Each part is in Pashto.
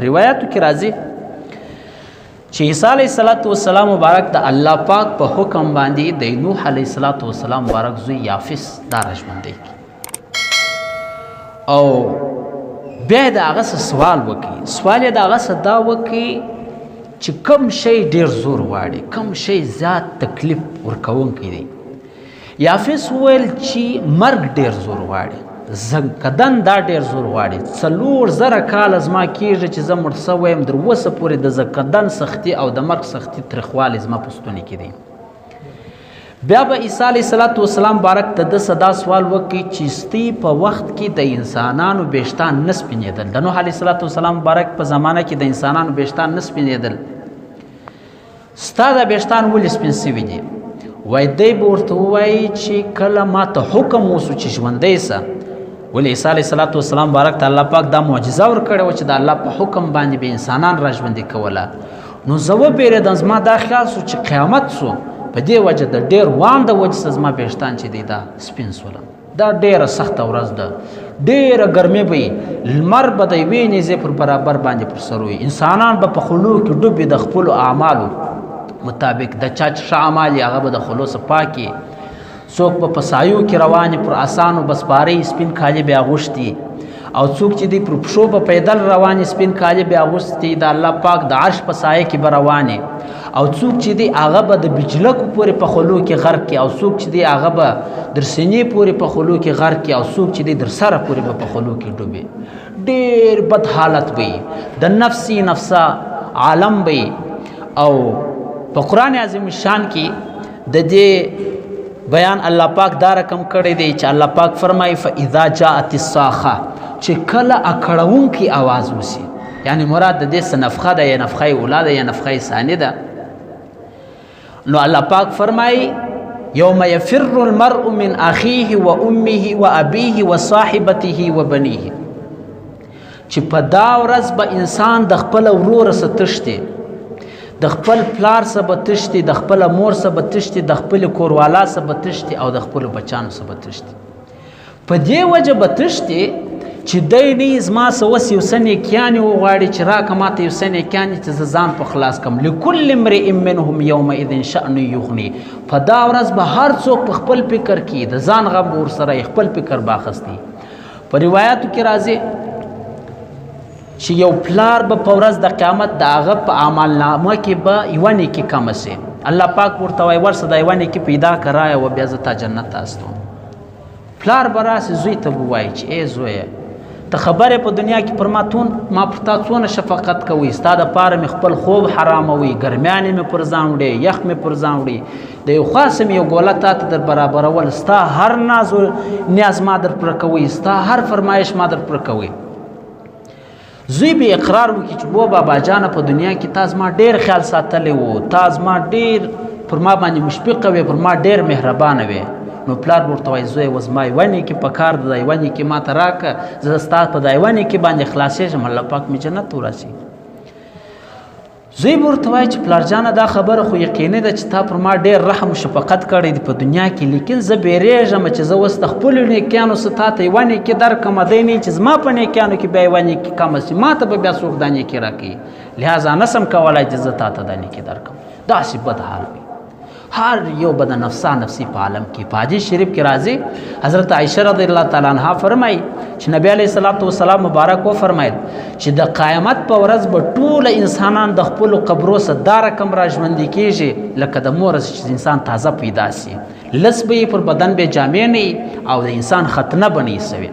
روایاتو کې راځي چې عیسی علیه السلام مبارک د الله پاک په حکم باندې د نوح علیه السلام مبارک زوی یافس دا راژوندی او بیا د هغه سوال وکړي سوال یې د هغه دا وکړي چې کوم شی ډېر زور غواړي کوم شی زیات تکلیف ورکوونکی دی یافس وویل چې مرګ ډېر زور غواړي کدن دا ډېر زور غواړي 4000 کاله زما کېږي چې زه مړ سوی یم تر اوسه پورې د زکدن سختي او د مرګ سختي تریخوالی زما په ستوني کې دی بیا به عیسی علیه السلام بارک ته د صدا سوال وکړي چې ستی په وخت کې د انسانانو بیشتان نه سپینېدل د نوح علیه السلام بارک په زمانه کې د انسانانو بیشتان نه سپینېدل ستا دا بیشتان ولې سپین سوي دي وایي دی به ورته ووایي چې کله ما ته حکم وسو چې ژوندی سه ولې عیسی علیه السلام بارک ته الله پاک دا معجزه ورکړې وه چې د الله په حکم باندې به انسانان را ژوندي کوله نو زه وبېرېدم زما دا خیال سو چې قیامت سو په دې وجه د ډېر وان د وجې څه زما بیشتان چې دی دا سپین سوله دا ډېره سخته ورځ ده ډېره ګرمي به وي لمر به د یوې نیزې پر برابر باندې پر سر وي انسانان به په خلو کې ډوب وي د خپلو اعمالو مطابق د چا چې ښه اعمال یې هغه به د خلو څخه پاکي څوک به په سایو کې روانې پر اسانو به سپارې سپین کالي به اغوښتي او څوک چې دی پر پښو به پیدل روانې سپین کالي به اغوښتي د الله پاک د عرش په سایه کې به روانې او څوک چې دی هغه به د بجلکو پورې په خلو کې غرق کړي او څوک چې دی هغه به در سینې پورې په خلو کې غرق کړي او څوک چې دی در سره پورې به په خلو کې ډوبي ډېر بد حالت به د نفسي نفسه عالم به او په قرآن عظیم شان کې د دې بیان الله پاک دا رقم کړی دی چې الله پاک فرمایي فاذا جاءت الصاخه چې کله اکړونکي आवाज وسی یعنی مراد د دې څه نفخه ده یا نفخه اوله ده یا نفخه ثانیه ده نو الله پاک فرمایي یوم یفر المرء من اخیه و امه و ابیه و صاحبته و بنیه چې په دا ورځ به انسان د خپل ورور څخه تښتي د خپل پلار څخه به تښتي د خپل مور څخه به تښتي د خپل کوروالا څخه به تښتي او د خپل بچانو څخه به تښتي په دې وجه به تښتي چې دی نه زما څه اوس یو څه نیکیانې وغواړي چې راکه ماته یو څه نیکیانې چې زه ځان په خلاص کړم لکل امرئ منهم یومئذ شأن یغني په دا ورځ به هر څوک په خپل فکر کې د ځان غم به ورسره خپل فکر به اخیستی په روایاتو کې راځي چې یو پلار به په ورځ د قیامت د هغه په اعمالنامه کې به یوه نیکي کمه سي الله پاک ورته وایي ورسه دا یوه نیکي پیدا که رایه و بیا زه تا جنت ته استوم پلار به راسي زوی ته به وایي چې ای زویه ته خبرې په دنیا کې پر ما پر تا څونه شفقت کوي ستا دپاره مې خپل خوب حراموي ګرمیانې مې پر ځان وړې یخ مې پر ځان وړي د یو خاصه مې یو ګوله تا ته در برابرول ستا هر ناز و نیاز ما در پوره کوي ستا هر فرمایش ما در پوره کوي زوی به اقرار وکړي چې بو بابا جانه په دنیا کې تا زما ډېر خیال ساتلی و تا زما ډېر پر ما باندې مشفقه وې پر ما ډېر مهربانه وې نو پلار به ورته وایي زویه اوس ما یوه نیکي په کار ده دا یوه نیکي ما ته راکړه زه ستا په دا یوه نیکي باندې خلاصېږم الله پاک مې جنت ته ورسي زوی به ورته وایي چې پلار جانه دا خبره خو یقیني ده چې تا پر ما ډېر رحم و شفقت کړی دی په دنیا کې لیکن زه بیریږم چې زه اوس د خپلو نیکیانو څه تا ته یوه نیکي درکړم دی نه چې زما په نیکیانو کې بیا یوه نیکي کمه سي ما ته به بیا څوک دا نیکي راکوي لهذا نه سم کولی چې زه تا ته دا نیکي درکړم داسې بد حال وي هر یو به د نفسا نفسي په عالم کې په حدیث شریف کې راځي حضرت عایشه رضی الله تعالی عنها فرمایي چې نبی علیه السلام مبارک وفرمایل چې د قیامت په ورځ به ټوله انسانان د خپلو قبرو څخه دا رقم را ژوندي کېږي لکه د مور چې انسان تازه پیدا سي لس به یې پر بدن به جامې نه او د انسان ختنه به نه سوي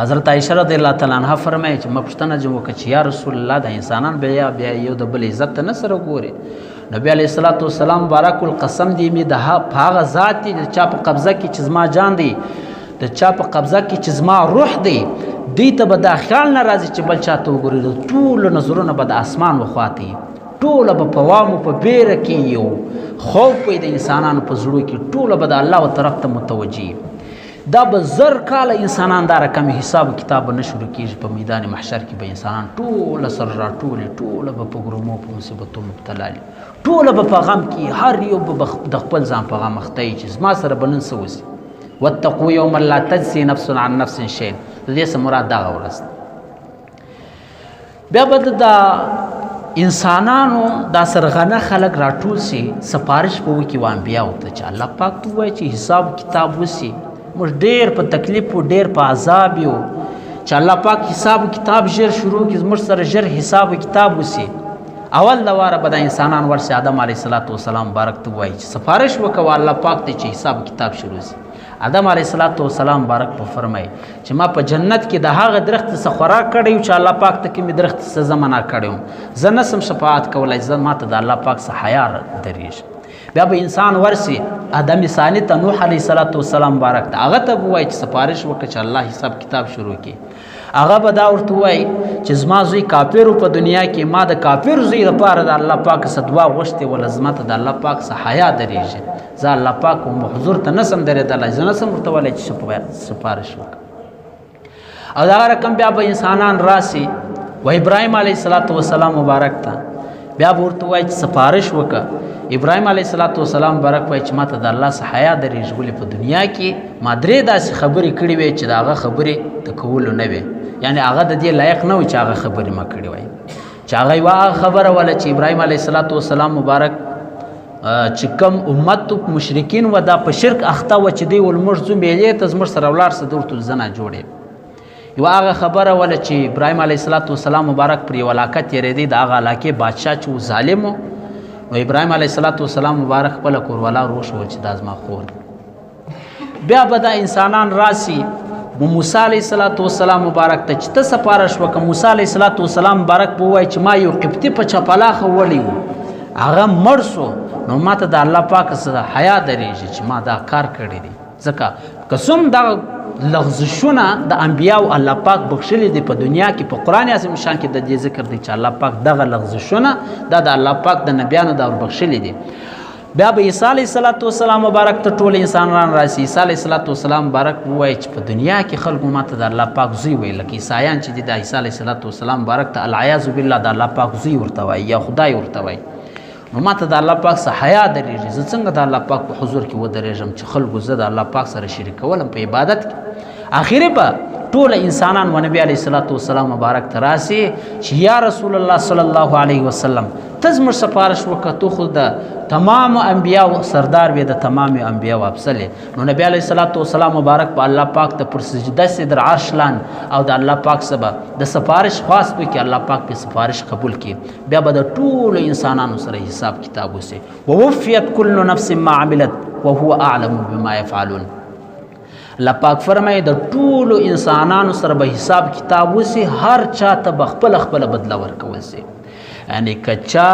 حضرت عایشه رضی الله تعالی عنها فرمایي چې ما پوښتنه جوړه وکړه چې یا رسول الله د انسانان بیا یو د بل عزت ته نه سره ګوري نبی علیه السلام مبارک القسم دی مې د هغه ذات دی د چا په قبضه کې چې زما جان دی د چا په قبضه کې چې زما روح دی دوی ته به دا خیال نه راځي چې بل چا ته وګوري د ټولو نظرونه به د اسمان وخواته ټوله به په وامو په بیره کې یو خوف وي د انسانانو په زړو کې ټوله به د الله و طرف ته متوجه دا به زر کاله انسانان دا رقم حساب کتاب نه شروع کېږي په میدان محشر کې به انسانان ټوله سر راټولې ټوله به په ګرمو په مصیبتو مبتلا وي ټوله به په غم کې هر یو به د خپل ځان په غم اخته وي چې زما سره به نن څه وسي واتقوا یوما لا تجزي نفس عن نفس شیئا د دې څه مراد دغه ورځ بیا به د انسانانو دا سرغنه خلک راټول سي سفارش به وکړي و انبیاو ته چې الله پاک ته ووایي چې حساب کتاب وسي. موږ ډېر په تکلیف و ډېر په عذاب یو چې الله پاک حساب کتاب ژر شروع کړي، زموږ سره ژر حساب کتاب وسي. اول د واره به دا انسانان ورسي آدم علیه السلام مبارک ته ووایي چې سفارش وکوه الله پاک ته چې حساب کتاب شروع سي. آدم علیه السلام مبارک په فرمایي چې ما په جنت کې د هغه درخت څخه خوراک کړی چې الله پاک ته کومې درخت څخه زه منع کړی وم، زه نسم شفاعت کولی، زه ما ته د الله پاک څخه حیا درېږي. بیا به انسان ورسي آدم ثاني ته نوح علیه السلام مبارک ته، هغه ته به ووایي چې سفارش وکړه چې الله حساب کتاب شروع کړي. هغه به دا ورته ووایي چې زما زوی کافر په دنیا کې، ما د کافر زوی لپاره د الله پاک څخه دعا غوښتې وله، زما ته د الله پاک څخه حیا درېږي، زه الله پاک حضور ته نسم درېدلی، زه نسم ورته ویلی چې سفارش وکړه. او دغه رقم بیا به انسانان راسي و ابراهیم علیه السلام مبارک ته، بیا به ورته وایي چې سفارش وکړه. ابراهیم علیه السلام مبارک وایي چې ما ته د الله څخه حیا درېږي، ولې په دنیا کې ما 3 داسې خبرې کړې وې چې د هغه خبرې د کولو نه وې، یعنی هغه د دې لایق نه و چې هغه خبرې ما کړې وای. چې هغه یوه هغه خبره وله چې ابراهیم علیه السلام مبارک چې کوم امت مشرکین و دا په شرک اخته و چې دی ول موږ ځو میلې ته زموږ سره ولاړ څه درته زه نه جوړې. یوه هغه خبره وله چې ابراهیم علیه السلام مبارک پر یو علاقه تېرېدی، د هغه علاقې بادشاه چې و ظالم و، نو ابراهیم علیه السلام مبارک خپله کوروالا روش و چې دا زما خور. بیا به دا انسانان راسي موسی علیه السلام مبارک ته چې ته سفارش وکړه. موسی علیه السلام مبارک به ووایي چې ما یو قبطي په چپلاخه ولی و، هغه مړ سو، نو ما ته د الله پاک څخه حیا درېږي چې ما دا کار کړی دی. ځکه که څوم دغه لغزشونه د انبیاو الله پاک بخښلي دي په دنیا کې، په قرآن عظیم شان کې د دې ذکر دی چې الله پاک دغه لغزشونه دا د الله پاک د نبیانو دا بخښلي دي. بیا به عیسی علیه السلام مبارک ته ټول انسانان راسي. عیسی علیه السلام مبارک ووایي چې په دنیا کې خلکو ما ته د الله پاک زوی ویل، لکه عیسایان چې دي د عیسی علیه السلام مبارک ته العیاذ بالله د الله پاک زوی ورته وایي یا خدای ورته وایي. نو ما ته د الله پاک څخه حیا درېږي، زه څنګه د الله پاک په حضور کې ودرېږم چې خلکو زه د الله پاک سره شریکولم په عبادت کې. آخر به ټول انسانان و نبی علیه السلام مبارک ته راسي چې یا رسول الله صلی الله علیه وسلم ته زموږ سفارش وکړه، تو خو د تمام انبیاو سردار وې، د تمام انبیاو افضل یې. نو نبی علیه السلام مبارک په الله پاک ته پر سجده صدر عرش لاندې او د الله پاک څخه د سفارش خواست وکړي، الله پاک په سفارش قبول کړي. بیا به د ټولو انسانانو سره حساب کتاب وسي. ووفیت کل نفس ما عملت وهو اعلم بما یفعلون. الله پاک فرمایي د ټولو انسانانو سره به حساب کتاب وسي، هر چا ته به خپله بدله ورکول سي. یعنی که چا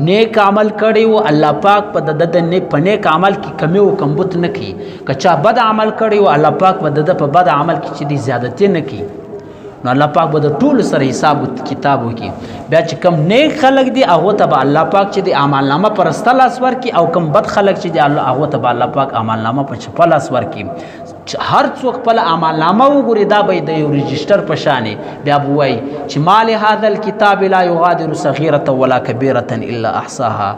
نیک عمل کړی و الله پاک په د په نیک عمل کې کمی و کمبود نه کوي، که چا بد عمل کړی و الله پاک په د په بد عمل کې چې دی زیادتي نه کوي. نو الله پاک به د ټولو سره حساب کتاب وکړي. بیا چې کم نیک خلک دي هغو ته به الله پاک چې دی اعمالنامه په رسته لاس ورکړي، او کم بد خلک چې دی هغو ته به الله پاک اعمالنامه په چپه لاس ورکړي. هر څوک خپل اعمالنامه وګوري، دا به د یو رجسټر په شانې. بیا به وایي چې ما لهذا الکتاب لا یغادر صغیرة ولا کبیرة الا احصاها.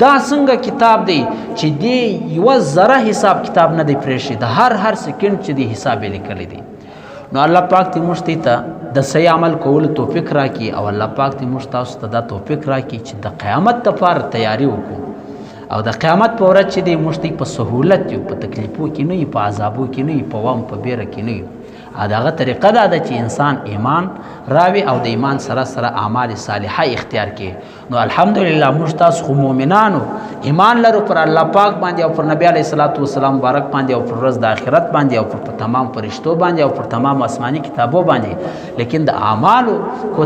دا څنګه کتاب دی چې دی یوه ذره حساب کتاب نه دی پرېښی، د هر سکنډ چې دی حساب یې لیکلی دی. نو الله پاک دې موږ ته د صحیح عمل کولو توفیق راکړي، او الله پاک دې موږ تاسو ته دا توفیق راکړي چې د قیامت دپاره تیاری وکړو، او د قیامت په ورځ چې دی موږ په سهولت یو، په تکلیفو کې نه یو، په عذابو کې نه یو، په وام په بیره کې نه یو. دغه طریقه دا ده چې انسان ایمان راوي او د ایمان سره سره اعمال صالحه اختیار کړي. نو الحمدلله موږ تاسو خو مؤمنانو ایمان لرو پر الله پاک باندې او پر نبی علیه السلام مبارک باندې او پر ورځ د آخرت باندې او پر تمام فرشتو باندې او پر تمام آسماني کتابو باندې، لیکن د اعمالو کو